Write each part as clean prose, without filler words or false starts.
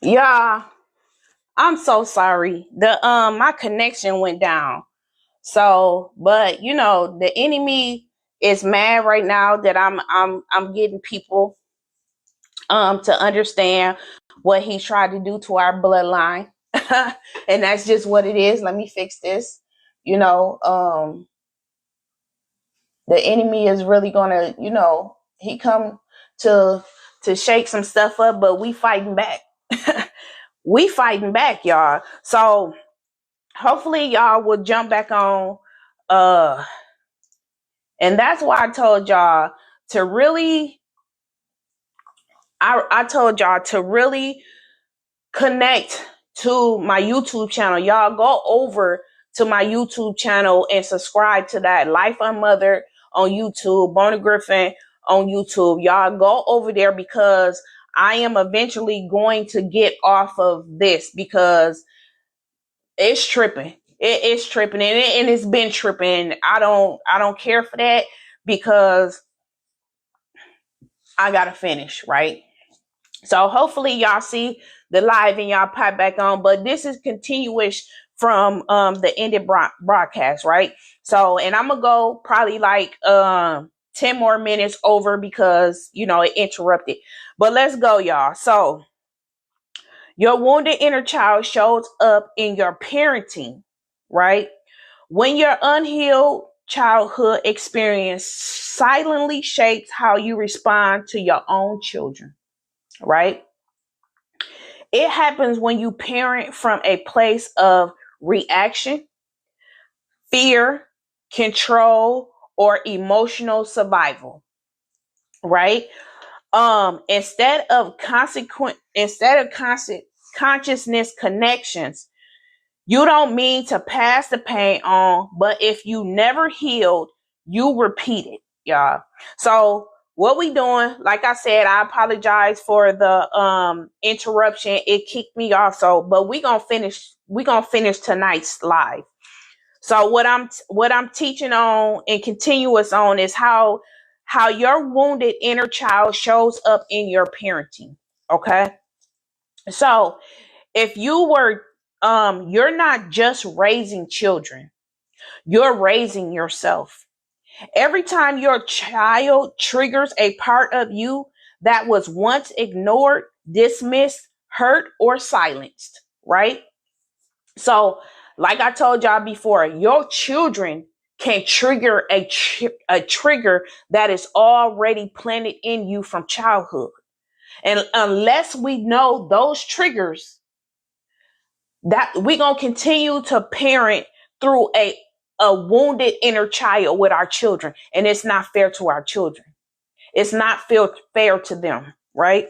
Yeah, I'm so sorry. The my connection went down. So, but the enemy is mad right now that I'm getting people to understand what he tried to do to our bloodline. And that's just what it is. Let me fix this. You know, the enemy is really gonna, he come to shake some stuff up, but we fighting back. We fighting back, y'all. So hopefully y'all will jump back on. Uh and that's why I told y'all to really I told y'all to really connect to my YouTube channel. Y'all go over to my YouTube channel and subscribe to that. Life Unmothered on YouTube, Bona Griffin on YouTube. Y'all go over there because I am eventually going to get off of this because it's tripping. It's tripping and it's been tripping. I don't care for that because I gotta finish, right? So hopefully y'all see the live and y'all pop back on. But this is continuous from the ended broadcast, right? So, and I'm gonna go probably like 10 more minutes over because it interrupted. But let's go, y'all. So your wounded inner child shows up in your parenting, right? When your unhealed childhood experience silently shapes how you respond to your own children, right? It happens when you parent from a place of reaction, fear, control, or emotional survival, right? Instead of consciousness connections, you don't mean to pass the pain on, but if you never healed, you repeat it, y'all. So what we doing, like I said, I apologize for the interruption. It kicked me off. So, but we gonna finish tonight's live. So what I'm teaching on and continuous on is how your wounded inner child shows up in your parenting. Okay. So if you were you're not just raising children, you're raising yourself. Every time your child triggers a part of you that was once ignored, dismissed, hurt, or silenced, right? So like I told y'all before, your children can trigger a trigger that is already planted in you from childhood, and unless we know those triggers, that we're going to continue to parent through a wounded inner child with our children. And it's not fair to our children. It's not fair to them, right?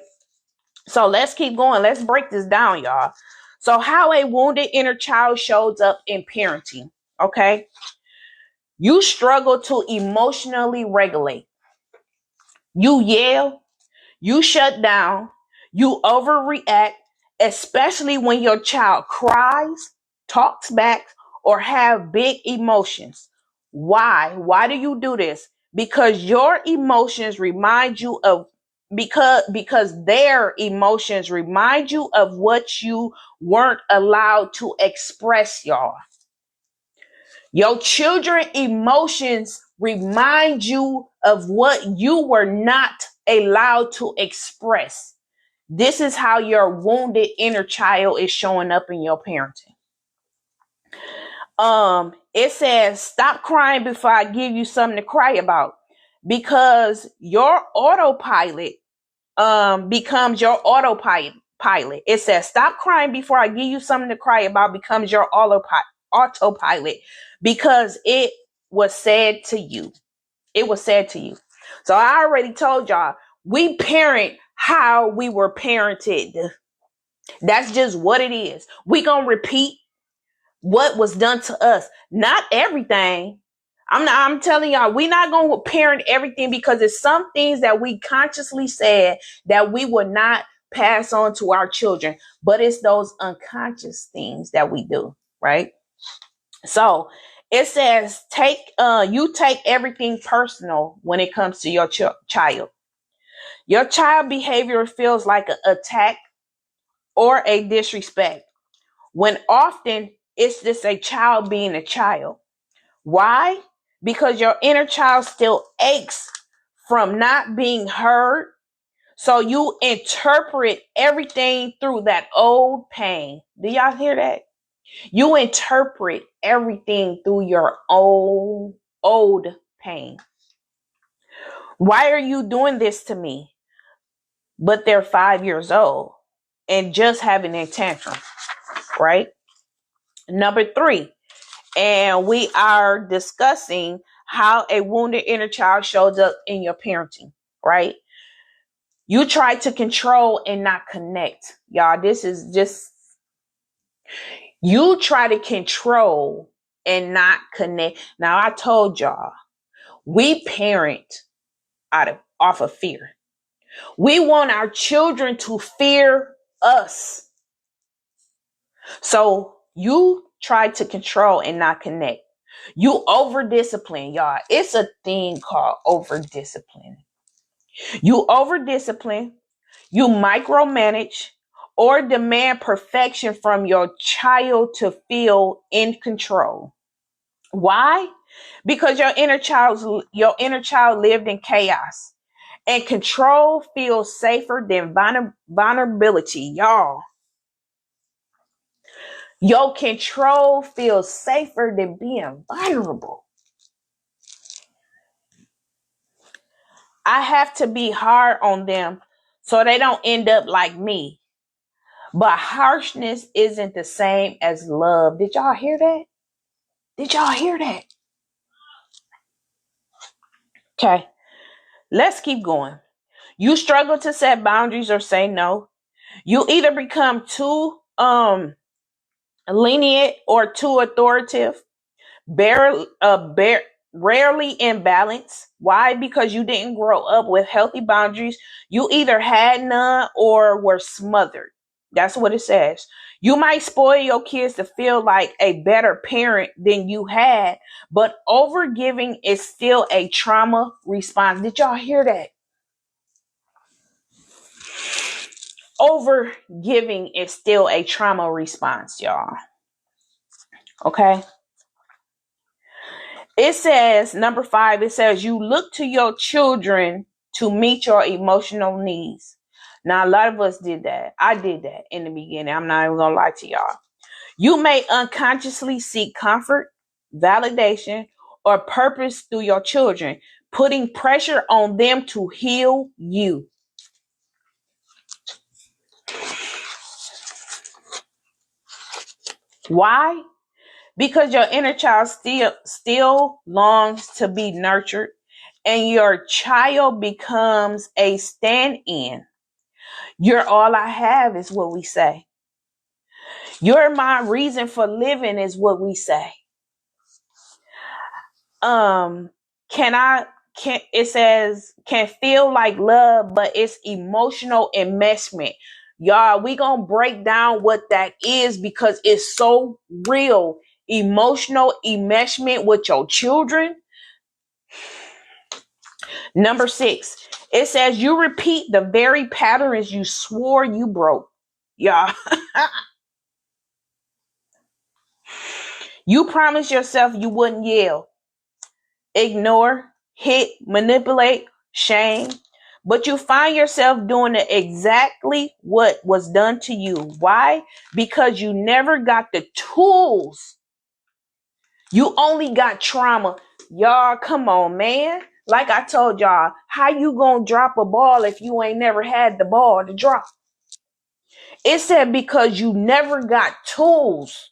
So let's keep going. Let's break this down, y'all. So how a wounded inner child shows up in parenting, okay? You struggle to emotionally regulate. You yell, you shut down, you overreact, especially when your child cries, talks back, or have big emotions. Why? Why do you do this? Because your emotions remind you of because their emotions remind you of what you weren't allowed to express, y'all. Your children emotions remind you of what you were not allowed to express. This is how your wounded inner child is showing up in your parenting. It says, stop crying before I give you something to cry about, because your autopilot becomes your autopilot. It says, stop crying before I give you something to cry about becomes your autopilot because it was said to you. It was said to you. So I already told y'all, we parent how we were parented. That's just what it is. We gonna repeat what was done to us. Not everything. I'm telling y'all, we're not gonna parent everything because it's some things that we consciously said that we would not pass on to our children. But it's those unconscious things that we do, right? So it says you take everything personal when it comes to your child. Your child behavior feels like an attack or a disrespect, when often it's just a child being a child. Why? Because your inner child still aches from not being heard. So you interpret everything through that old pain. Do y'all hear that? You interpret everything through your own old pain. Why are you doing this to me? But they're 5 years old and just having a tantrum, right? Number 3, and we are discussing how a wounded inner child shows up in your parenting, right? You try to control and not connect. Y'all, this is just, you try to control and not connect. Now, I told y'all, we parent off of fear. We want our children to fear us. So you try to control and not connect. You over discipline, y'all. It's a thing called over discipline. You over discipline, you micromanage, or demand perfection from your child to feel in control. Why? Because your inner child lived in chaos, and control feels safer than vulnerability, y'all. Your control feels safer than being vulnerable. I have to be hard on them so they don't end up like me. But harshness isn't the same as love. Did y'all hear that? Did y'all hear that? Okay, let's keep going. You struggle to set boundaries or say no. You either become too lenient or too authoritative. Rarely in balance. Why? Because you didn't grow up with healthy boundaries. You either had none or were smothered. That's what it says. You might spoil your kids to feel like a better parent than you had, but overgiving is still a trauma response. Did y'all hear that? Overgiving is still a trauma response, y'all. Okay? It says, number 5, it says, you look to your children to meet your emotional needs. Now, a lot of us did that. I did that in the beginning. I'm not even going to lie to y'all. You may unconsciously seek comfort, validation, or purpose through your children, putting pressure on them to heal you. Why? Because your inner child still longs to be nurtured, and your child becomes a stand-in. You're all I have is what we say. You're my reason for living is what we say. It says can feel like love, but it's emotional enmeshment. Y'all, we gonna break down what that is because it's so real. Emotional enmeshment with your children. Number 6, it says you repeat the very patterns you swore you broke. Y'all. You promised yourself you wouldn't yell, ignore, hit, manipulate, shame, but you find yourself doing exactly what was done to you. Why? Because you never got the tools. You only got trauma. Y'all, come on, man. Like I told y'all, how you gonna drop a ball if you ain't never had the ball to drop? It said because you never got tools.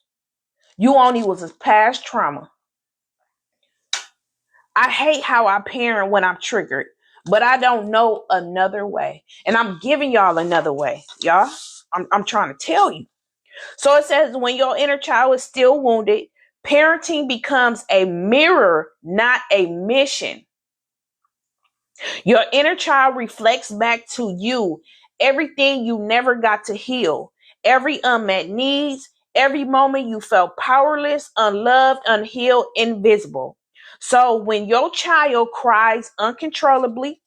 You only was a past trauma. I hate how I parent when I'm triggered, but I don't know another way. And I'm giving y'all another way, y'all. I'm trying to tell you. So it says when your inner child is still wounded, parenting becomes a mirror, not a mission. Your inner child reflects back to you everything you never got to heal, every unmet needs, every moment you felt powerless, unloved, unhealed, invisible. So when your child cries uncontrollably,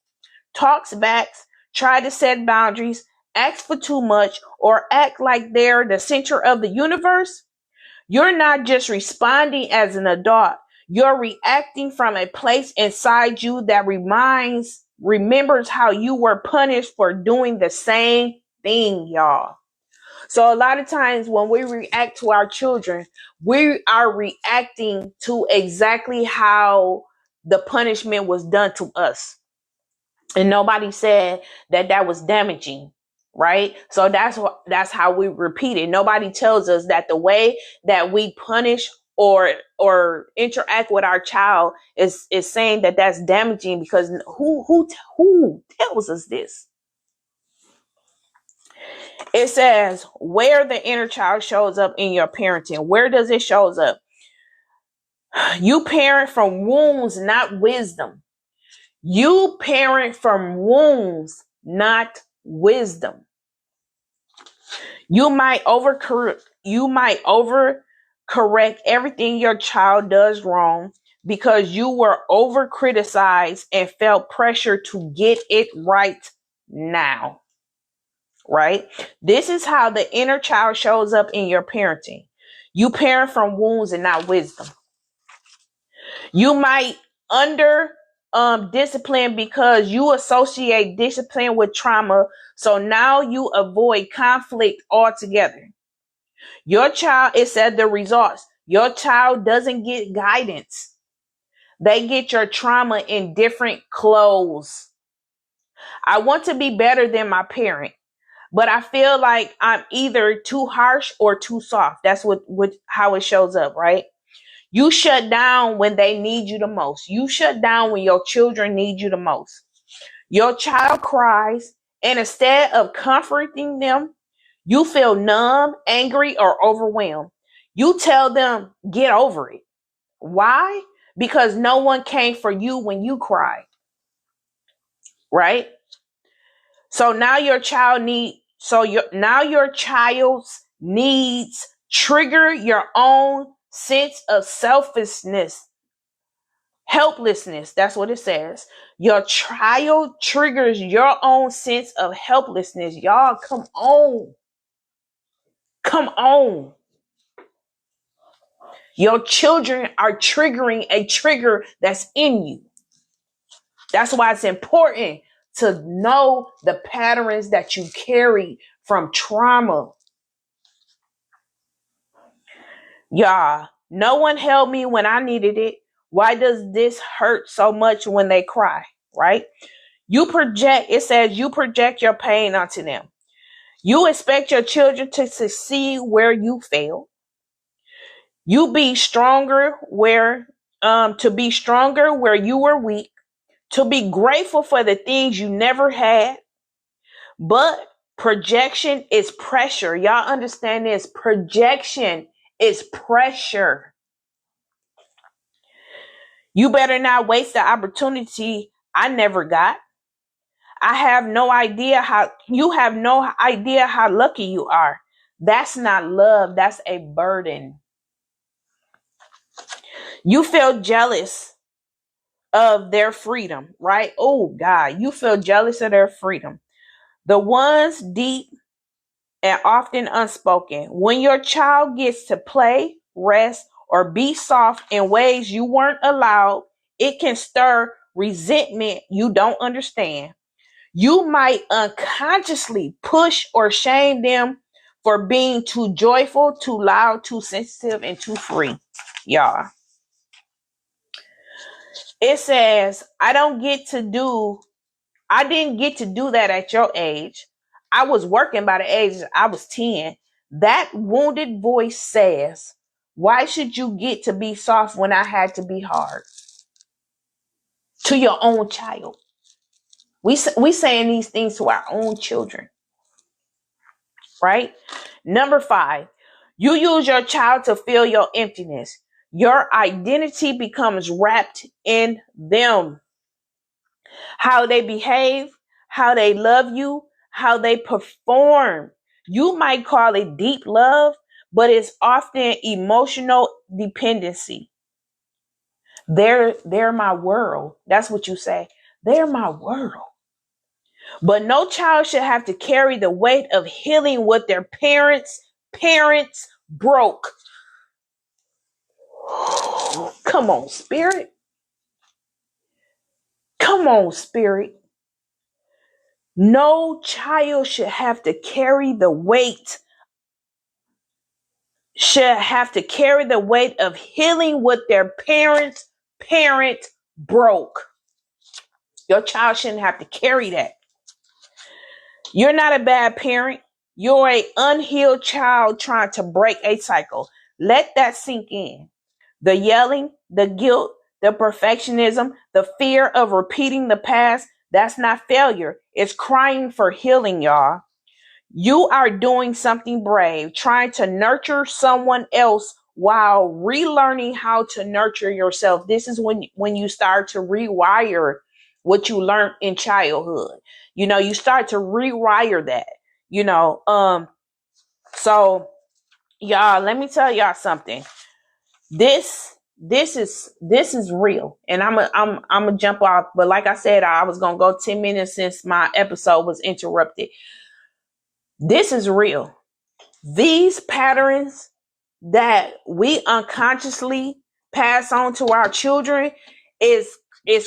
talks back, try to set boundaries, ask for too much, or act like they're the center of the universe, you're not just responding as an adult. You're reacting from a place inside you that remembers how you were punished for doing the same thing, y'all. So a lot of times when we react to our children, we are reacting to exactly how the punishment was done to us. And nobody said that that was damaging, right? So that's how we repeat it. Nobody tells us that the way that we punish or interact with our child is saying that that's damaging, because who tells us this? It says where the inner child shows up in your parenting. Where does it shows up? You parent from wounds, not wisdom. You parent from wounds, not wisdom. You might overcorrect everything your child does wrong because you were over criticized and felt pressure to get it right now. Right? This is how the inner child shows up in your parenting. You parent from wounds and not wisdom. You might under discipline because you associate discipline with trauma, so now you avoid conflict altogether. Your child, it said the results. Your child doesn't get guidance. They get your trauma in different clothes. I want to be better than my parent, but I feel like I'm either too harsh or too soft. That's what how it shows up, right? You shut down when they need you the most. You shut down when your children need you the most. Your child cries, and instead of comforting them, you feel numb, angry, or overwhelmed. You tell them, get over it. Why? Because no one came for you when you cried, right? So now your child's needs trigger your own sense of selfishness, helplessness. That's what it says. Your child triggers your own sense of helplessness. Y'all, come on. Come on. Your children are triggering a trigger that's in you. That's why it's important to know the patterns that you carry from trauma. Y'all, no one held me when I needed it. Why does this hurt so much when they cry, right? It says you project your pain onto them. You expect your children to succeed where you fail. You be stronger to be stronger where you were weak, to be grateful for the things you never had. But projection is pressure. Y'all understand this? Projection is pressure. You better not waste the opportunity I never got. You have no idea how lucky you are. That's not love. That's a burden. You feel jealous of their freedom, right? Oh God, you feel jealous of their freedom. The ones deep and often unspoken. When your child gets to play, rest, or be soft in ways you weren't allowed, it can stir resentment you don't understand. You might unconsciously push or shame them for being too joyful, too loud, too sensitive, and too free. Y'all. It says, I didn't get to do that at your age. I was working by the age I was 10. That wounded voice says, why should you get to be soft when I had to be hard? To your own child. We saying these things to our own children. Right? Number 5, you use your child to fill your emptiness. Your identity becomes wrapped in them. How they behave, how they love you, how they perform. You might call it deep love, but it's often emotional dependency. They're my world. That's what you say. They're my world. But no child should have to carry the weight of healing what their parents broke. Come on, spirit. Come on, spirit. No child should have to carry the weight of healing what their parent broke. Your child shouldn't have to carry that. You're not a bad parent. You're an unhealed child trying to break a cycle. Let that sink in. The yelling, the guilt, the perfectionism, the fear of repeating the past, that's not failure. It's crying for healing, y'all. You are doing something brave, trying to nurture someone else while relearning how to nurture yourself. This is when you start to rewire what you learned in childhood. You start to rewire that. So y'all, let me tell y'all something. This is real, and I'm jump off. But like I said, I was gonna go 10 minutes since my episode was interrupted. This is real. These patterns that we unconsciously pass on to our children is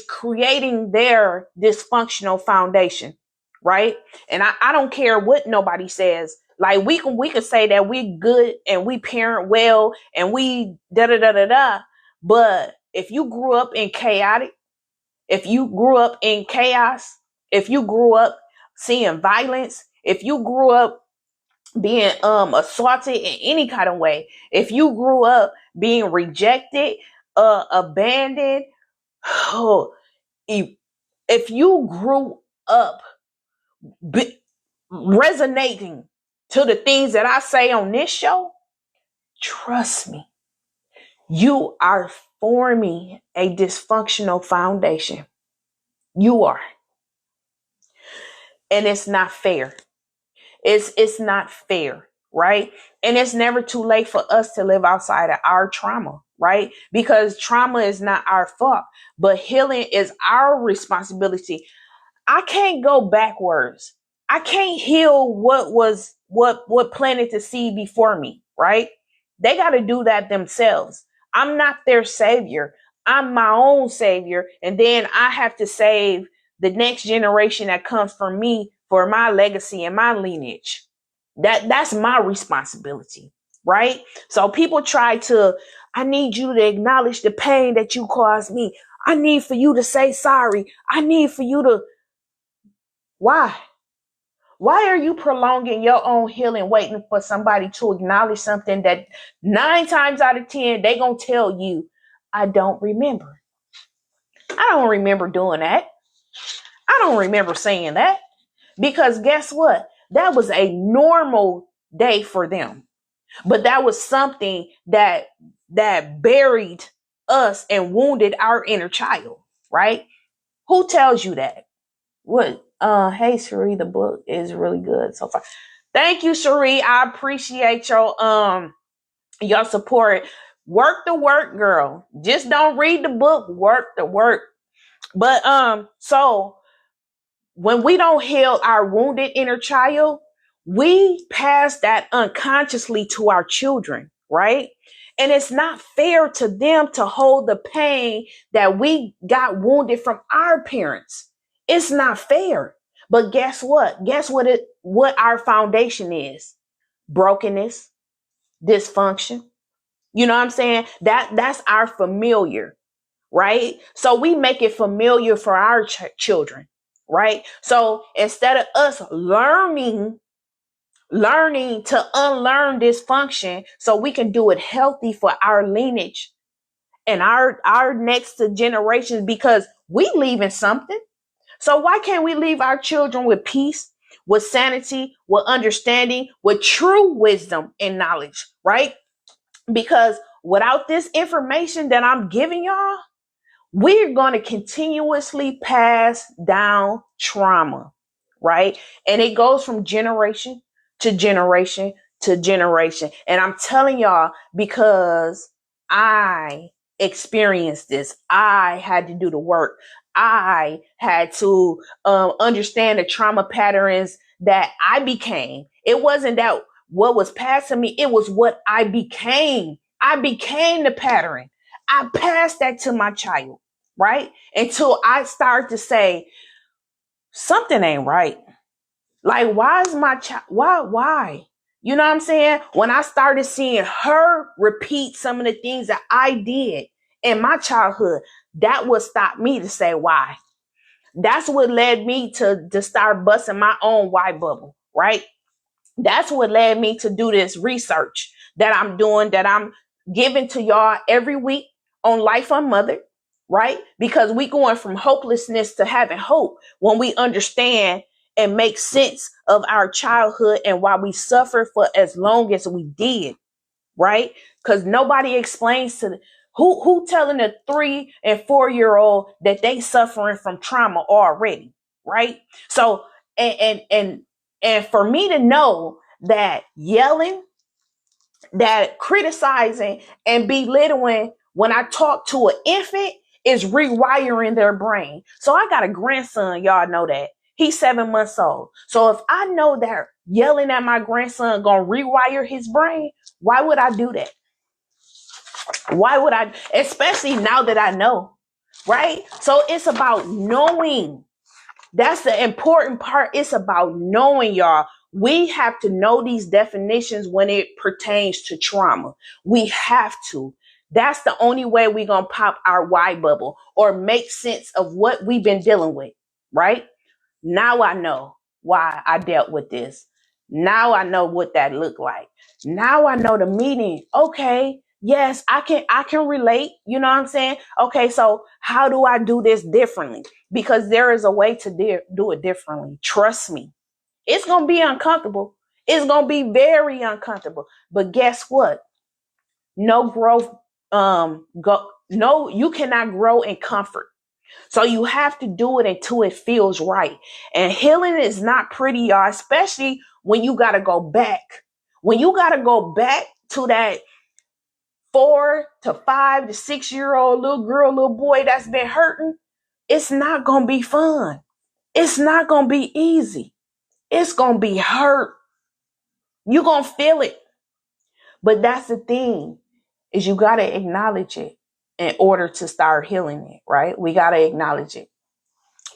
creating their dysfunctional foundation, right? And I don't care what nobody says. Like we can say that we good and we parent well and we da da da da da. But if you grew up in chaotic, if you grew up in chaos, if you grew up seeing violence, if you grew up being assaulted in any kind of way, if you grew up being rejected, abandoned, if you grew up resonating to the things that I say on this show, trust me, you are forming a dysfunctional foundation. You are. And it's not fair. It's not fair, right? And it's never too late for us to live outside of our trauma, right? Because trauma is not our fault, but healing is our responsibility. I can't go backwards. I can't heal what planted the seed before me, right? They got to do that themselves. I'm not their savior. I'm my own savior. And then I have to save the next generation that comes from me for my legacy and my lineage. That's my responsibility, right? So people try to, I need you to acknowledge the pain that you caused me. I need for you to say sorry. I need for you to, why? Why are you prolonging your own healing, waiting for somebody to acknowledge something that 9 times out of 10, they gonna tell you, I don't remember. I don't remember doing that. I don't remember saying that. Because guess what? That was a normal day for them. But that was something that buried us and wounded our inner child, right? Who tells you that? What? Hey Cherie, the book is really good so far. Thank you, Cherie. I appreciate your support. Work the work, girl. Just don't read the book. Work the work. But so when we don't heal our wounded inner child, we pass that unconsciously to our children, right? And it's not fair to them to hold the pain that we got wounded from our parents. It's not fair. But guess what? Guess what our foundation is? Brokenness, dysfunction. You know what I'm saying? That's our familiar, right? So we make it familiar for our children, right? So instead of us learning to unlearn dysfunction so we can do it healthy for our lineage and our next generations, because we leaving something. So why can't we leave our children with peace, with sanity, with understanding, with true wisdom and knowledge, right? Because without this information that I'm giving y'all, we're going to continuously pass down trauma, right? And it goes from generation to generation to generation. And I'm telling y'all because I experienced this. I had to do the work. I had to understand the trauma patterns that I became. It wasn't that what was passed to me, it was what I became. I became the pattern. I passed that to my child, right? Until I started to say, something ain't right. Like, why is my child, why? You know what I'm saying? When I started seeing her repeat some of the things that I did in my childhood, that would stop me to say why. That's what led me to start busting my own why bubble, right? That's what led me to do this research that I'm doing, that I'm giving to y'all every week on Life Unmothered, right? Because we going from hopelessness to having hope when we understand and make sense of our childhood and why we suffered for as long as we did, right? Because nobody explains to who telling a 3 and 4 year old that they suffering from trauma already, right? So and for me to know that yelling, that criticizing and belittling when I talk to an infant is rewiring their brain. So I got a grandson, y'all know that. He's 7 months old. So if I know that yelling at my grandson gonna rewire his brain, why would I do that? Why would I, especially now that I know, right? So it's about knowing. That's the important part. It's about knowing, y'all. We have to know these definitions when it pertains to trauma. We have to. That's the only way we're going to pop our why bubble or make sense of what we've been dealing with, right? Now I know why I dealt with this. Now I know what that looked like. Now I know the meaning. Okay, yes, I can relate. You know what I'm saying? Okay, so how do I do this differently? Because there is a way to do it differently. Trust me. It's going to be uncomfortable. It's going to be very uncomfortable. But guess what? No growth no, you cannot grow in comfort. So you have to do it until it feels right. And healing is not pretty, y'all, especially when you got to go back. When you got to go back to that 4 to 5 to 6 year old little girl, little boy that's been hurting, it's not going to be fun. It's not going to be easy. It's going to be hurt. You're going to feel it. But that's the thing, is you got to acknowledge it in order to start healing it, right? We got to acknowledge it.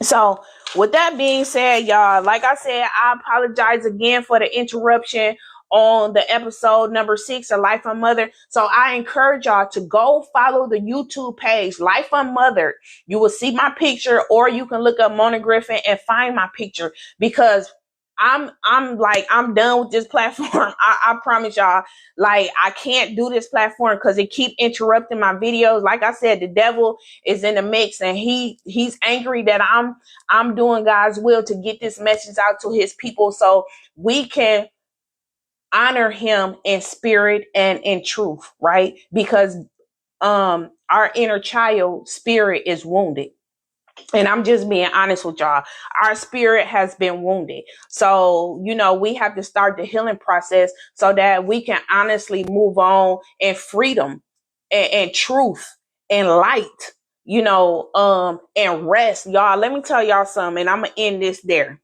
So with that being said, y'all, like I said, I apologize again for the interruption on the episode number 6 of Life Unmothered. So I encourage y'all to go follow the YouTube page, Life Unmothered. You will see my picture, or you can look up Mona Griffin and find my picture, because I'm done with this platform. I promise y'all, like, I can't do this platform because it keep interrupting my videos. Like I said, the devil is in the mix, and he's angry that I'm doing God's will to get this message out to his people so we can honor him in spirit and in truth, right? Because our inner child spirit is wounded. And I'm just being honest with y'all. Our spirit has been wounded. So, we have to start the healing process so that we can honestly move on in freedom and truth and light, and rest. Y'all, let me tell y'all something, and I'm going to end this there.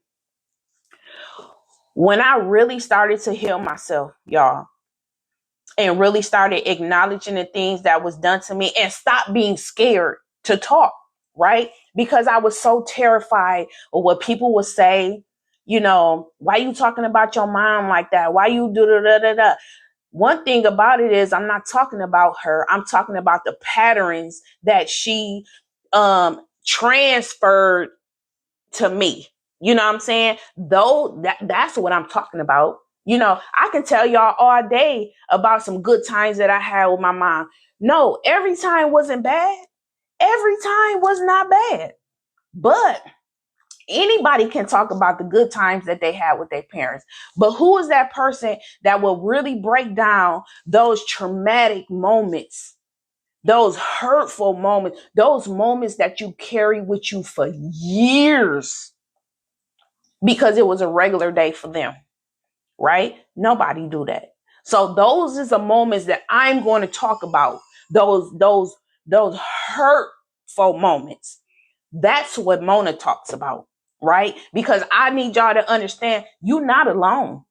When I really started to heal myself, y'all, and really started acknowledging the things that was done to me and stop being scared to talk, right? Because I was so terrified of what people would say. Why you talking about your mom like that? Why you do da da da? One thing about it is, I'm not talking about her. I'm talking about the patterns that she transferred to me. You know what I'm saying? Though that's what I'm talking about. I can tell y'all all day about some good times that I had with my mom. No, every time wasn't bad. Every time was not bad. But anybody can talk about the good times that they had with their parents. But who is that person that will really break down those traumatic moments, those hurtful moments, those moments that you carry with you for years because it was a regular day for them, right? Nobody do that. So those is the moments that I'm going to talk about. Those hurtful moments. That's what Mona talks about, right? Because I need y'all to understand you're not alone.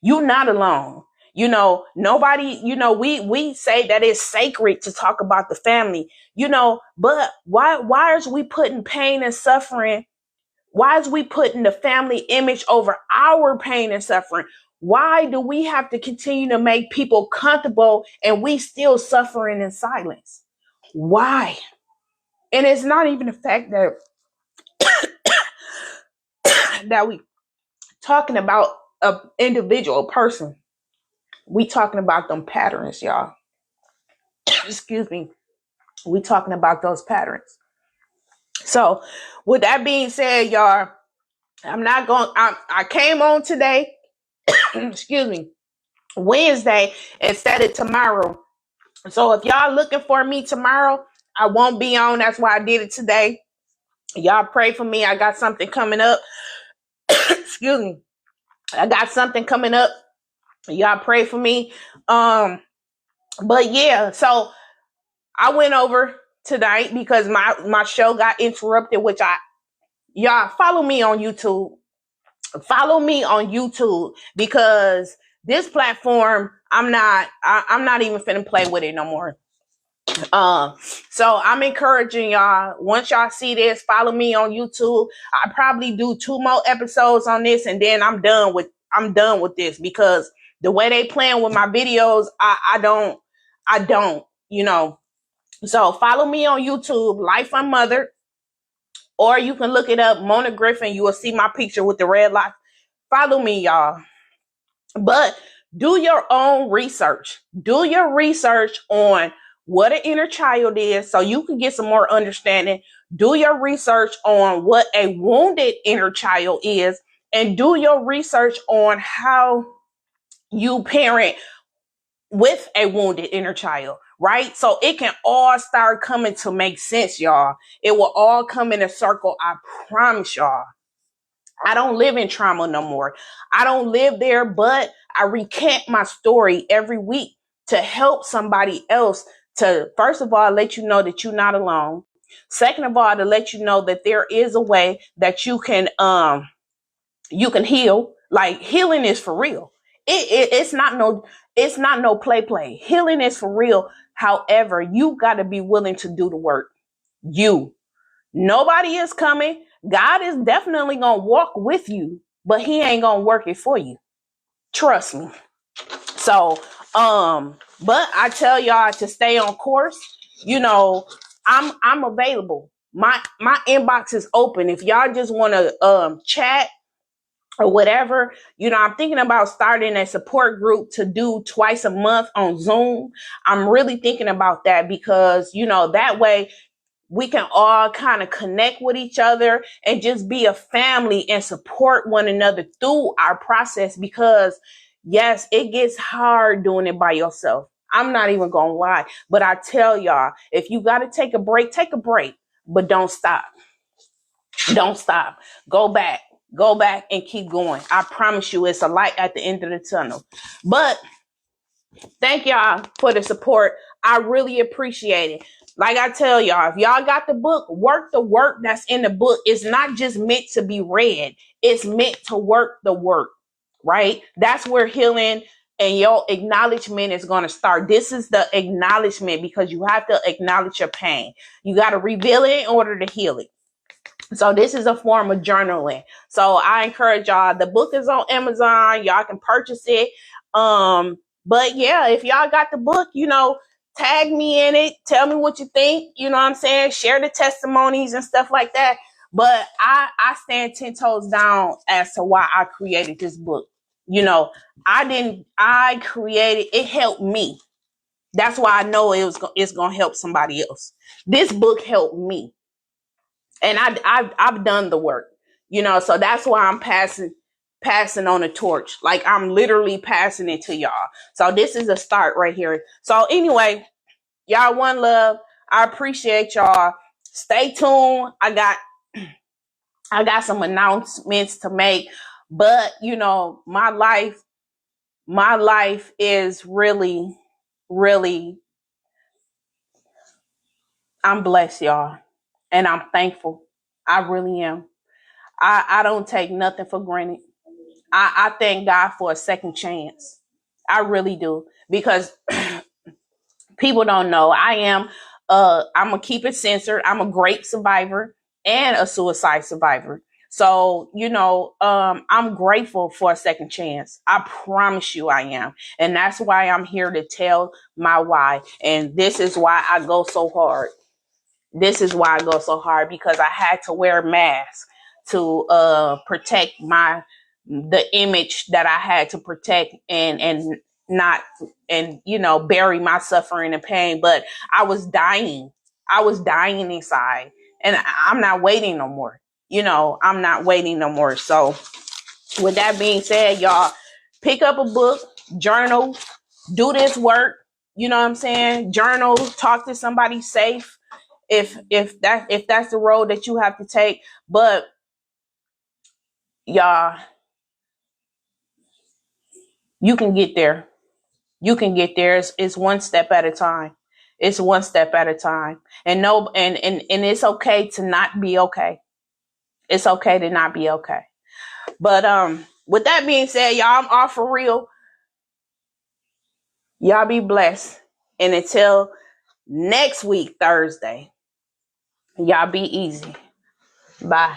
You're not alone. Nobody, we say that it's sacred to talk about the family, but why is we putting pain and suffering? Why is we putting the family image over our pain and suffering? Why do we have to continue to make people comfortable and we still suffering in silence? Why? And it's not even the fact that we talking about an individual person. We talking about them patterns, y'all. Excuse me. We talking about those patterns. So with that being said, y'all, I came on today, excuse me, Wednesday instead of tomorrow. So if y'all looking for me tomorrow, I won't be on. That's why I did it today. Y'all pray for me. I got something coming up. Excuse me. I got something coming up. Y'all pray for me. But yeah, so I went over tonight because my show got interrupted, which y'all follow me on YouTube. Follow me on YouTube because this platform, I'm not even finna play with it no more. So I'm encouraging y'all, once y'all see this, follow me on YouTube. I probably do 2 more episodes on this and then I'm done with this because the way they playing with my videos, I don't, So follow me on YouTube, Life Unmothered, or you can look it up, Mona Griffin. You will see my picture with the red light. Follow me, y'all. But do your own research. Do your research on what an inner child is so you can get some more understanding. Do your research on what a wounded inner child is, and do your research on how you parent with a wounded inner child, right? So it can all start coming to make sense, y'all. It will all come in a circle. I promise y'all. I don't live in trauma no more. I don't live there, but I recant my story every week to help somebody else to, first of all, let you know that you're not alone. Second of all, to let you know that there is a way that you can heal. Like healing is for real. It's not no play. Healing is for real. However, you got to be willing to do the work. Nobody is coming. God is definitely going to walk with you, but he ain't going to work it for you. Trust me. So, but I tell y'all to stay on course. I'm available. My inbox is open. If y'all just want to chat or whatever, I'm thinking about starting a support group to do twice a month on Zoom. I'm really thinking about that because, that way we can all kind of connect with each other and just be a family and support one another through our process because yes, it gets hard doing it by yourself. I'm not even going to lie, but I tell y'all, if you got to take a break, but don't stop. Don't stop. Go back and keep going. I promise you it's a light at the end of the tunnel. But thank y'all for the support. I really appreciate it. Like I tell y'all, if y'all got the book, work the work that's in the book. It's not just meant to be read. It's meant to work the work, right? That's where healing and your acknowledgement is going to start. This is the acknowledgement because you have to acknowledge your pain. You got to reveal it in order to heal it. So this is a form of journaling. So I encourage y'all. The book is on Amazon. Y'all can purchase it. But yeah, if y'all got the book, tag me in it. Tell me what you think. You know what I'm saying? Share the testimonies and stuff like that. But I stand 10 toes down as to why I created this book. I created, it helped me. That's why I know it's going to help somebody else. This book helped me. And I've done the work, so that's why I'm passing on the torch. Like I'm literally passing it to y'all. So this is a start right here. So anyway, y'all, one love. I appreciate y'all. Stay tuned. I got some announcements to make, but my life is really, really, I'm blessed, y'all. And I'm thankful. I really am. I don't take nothing for granted. I thank God for a second chance. I really do. Because people don't know. I'm gonna keep it censored. I'm a grape survivor and a suicide survivor. So, I'm grateful for a second chance. I promise you I am. And that's why I'm here to tell my why. And this is why I go so hard. This is why I go so hard, because I had to wear a mask to protect the image that I had to protect, and not, and bury my suffering and pain. But I was dying inside, and I'm not waiting no more. I'm not waiting no more. So with that being said, y'all, pick up a book, journal, do this work. You know what I'm saying? Journal, talk to somebody safe, if that's the road that you have to take. But y'all, you can get there. You can get there. It's one step at a time. It's one step at a time. And no, and it's okay to not be okay. It's okay to not be okay. But with that being said, y'all, I'm off for real. Y'all be blessed. And until next week, Thursday, y'all be easy. Bye.